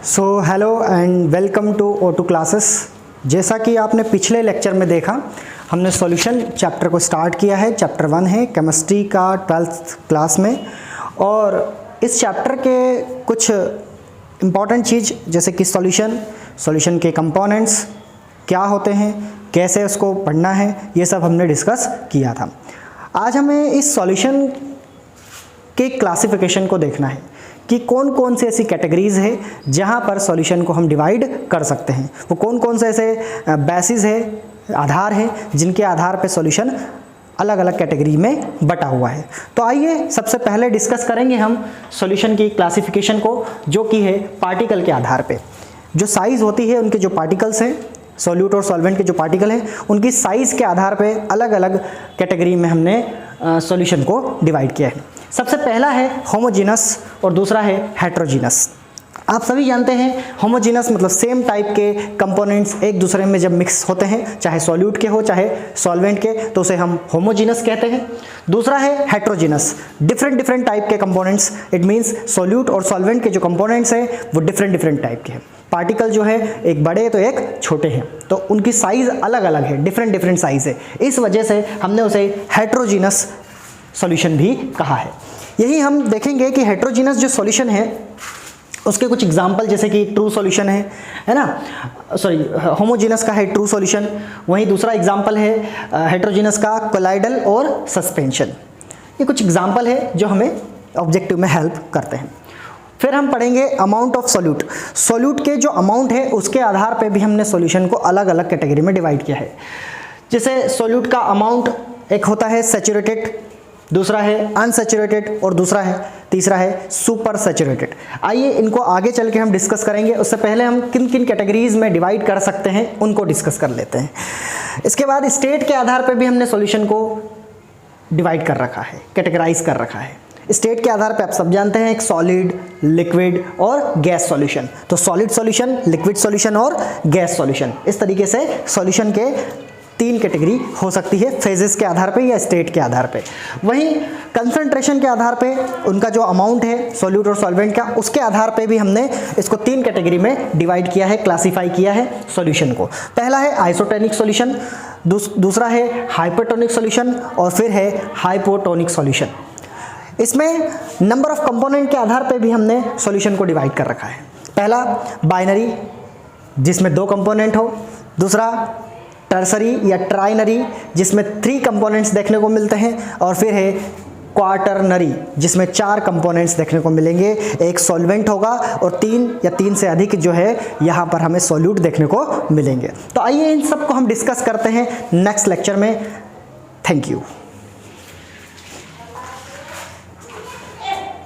So hello and welcome to O2 classes. जैसा कि आपने पिछले लेक्चर में देखा, हमने सॉल्यूशन चैप्टर को स्टार्ट किया है। चैप्टर 1 है केमिस्ट्री का 12th क्लास में, और इस चैप्टर के कुछ इम्पॉर्टेंट चीज़ जैसे कि सॉल्यूशन के कंपोनेंट्स क्या होते हैं, कैसे उसको पढ़ना है, ये सब हमने डिस्कस किया था। आज हमें इस सॉल्यूशन के क्लासिफिकेशन को देखना है कि कौन कौन से ऐसी कैटेगरीज़ है जहाँ पर सॉल्यूशन को हम डिवाइड कर सकते हैं। वो कौन कौन से ऐसे बेसिस है, आधार है, जिनके आधार पे सॉल्यूशन अलग अलग कैटेगरी में बटा हुआ है। तो आइए सबसे पहले डिस्कस करेंगे हम सॉल्यूशन की क्लासिफिकेशन को, जो कि है पार्टिकल के आधार पे। जो साइज़ होती है, उनके जो पार्टिकल्स हैं, सॉल्यूट और सॉल्वेंट के जो पार्टिकल हैं, उनकी साइज़ के आधार पे अलग अलग कैटेगरी में हमने सॉल्यूशन को डिवाइड किया है। सबसे पहला है होमोजीनस और दूसरा है हेट्रोजीनस। आप सभी जानते हैं होमोजीनस मतलब सेम टाइप के कंपोनेंट्स एक दूसरे में जब मिक्स होते हैं, चाहे सॉल्यूट के हो चाहे सॉल्वेंट के, तो उसे हम होमोजीनस कहते हैं। दूसरा है हेट्रोजीनस, डिफरेंट टाइप के कंपोनेंट्स। इट मीन्स सॉल्यूट और सॉल्वेंट के जो कंपोनेंट्स हैं वो डिफरेंट टाइप के हैं। पार्टिकल जो है एक बड़े तो एक छोटे हैं, तो उनकी साइज़ अलग अलग है, डिफरेंट साइज़ है। इस वजह से हमने उसे हेट्रोजीनस सॉल्यूशन भी कहा है। यही हम देखेंगे कि हेट्रोजीनस जो सॉल्यूशन है उसके कुछ एग्जाम्पल, जैसे कि ट्रू सॉल्यूशन है ना, सॉरी होमोजीनस का है ट्रू सॉल्यूशन। वहीं दूसरा एग्जाम्पल है हेट्रोजीनस का कोलाइडल और सस्पेंशन। ये कुछ एग्जाम्पल है जो हमें ऑब्जेक्टिव में हेल्प करते हैं। फिर हम पढ़ेंगे अमाउंट ऑफ सॉल्यूट। सॉल्यूट के जो अमाउंट है उसके आधार पे भी हमने सॉल्यूशन को अलग अलग कैटेगरी में डिवाइड किया है। जैसे सॉल्यूट का अमाउंट एक होता है सैचुरेटेड, दूसरा है अनसैचुरेटेड और तीसरा है सुपर सैचुरेटेड। आइए इनको आगे चल के हम डिस्कस करेंगे। उससे पहले हम किन किन कैटेगरीज में डिवाइड कर सकते हैं उनको डिस्कस कर लेते हैं। इसके बाद स्टेट के आधार पर भी हमने सॉल्यूशन को डिवाइड कर रखा है, कैटेगराइज कर रखा है। स्टेट के आधार पे आप सब जानते हैं एक सॉलिड, लिक्विड और गैस सॉल्यूशन। तो सॉलिड सॉल्यूशन, लिक्विड सॉल्यूशन और गैस सॉल्यूशन, इस तरीके से सॉल्यूशन के 3 कैटेगरी हो सकती है, फेजेस के आधार पे या स्टेट के आधार पे। वहीं कंसंट्रेशन के आधार पे उनका जो अमाउंट है सॉल्यूट और सॉल्वेंट का, उसके आधार पे भी हमने इसको 3 कैटेगरी में डिवाइड किया है, क्लासीफाई किया है सॉल्यूशन को। पहला है आइसोटोनिक सॉल्यूशन, दूसरा है हाइपरटोनिक सॉल्यूशन और फिर है हाइपोटोनिक सॉल्यूशन। इसमें नंबर ऑफ कंपोनेंट के आधार पे भी हमने सॉल्यूशन को डिवाइड कर रखा है। पहला बाइनरी, जिसमें 2 कंपोनेंट हो। दूसरा टर्सरी या ट्राइनरी, जिसमें 3 कंपोनेंट्स देखने को मिलते हैं। और फिर है क्वार्टरनरी, जिसमें 4 कंपोनेंट्स देखने को मिलेंगे। एक सॉल्वेंट होगा और 3 या 3 से अधिक जो है यहाँ पर हमें सॉल्यूट देखने को मिलेंगे। तो आइए इन सब को हम डिस्कस करते हैं नेक्स्ट लेक्चर में। Thank you.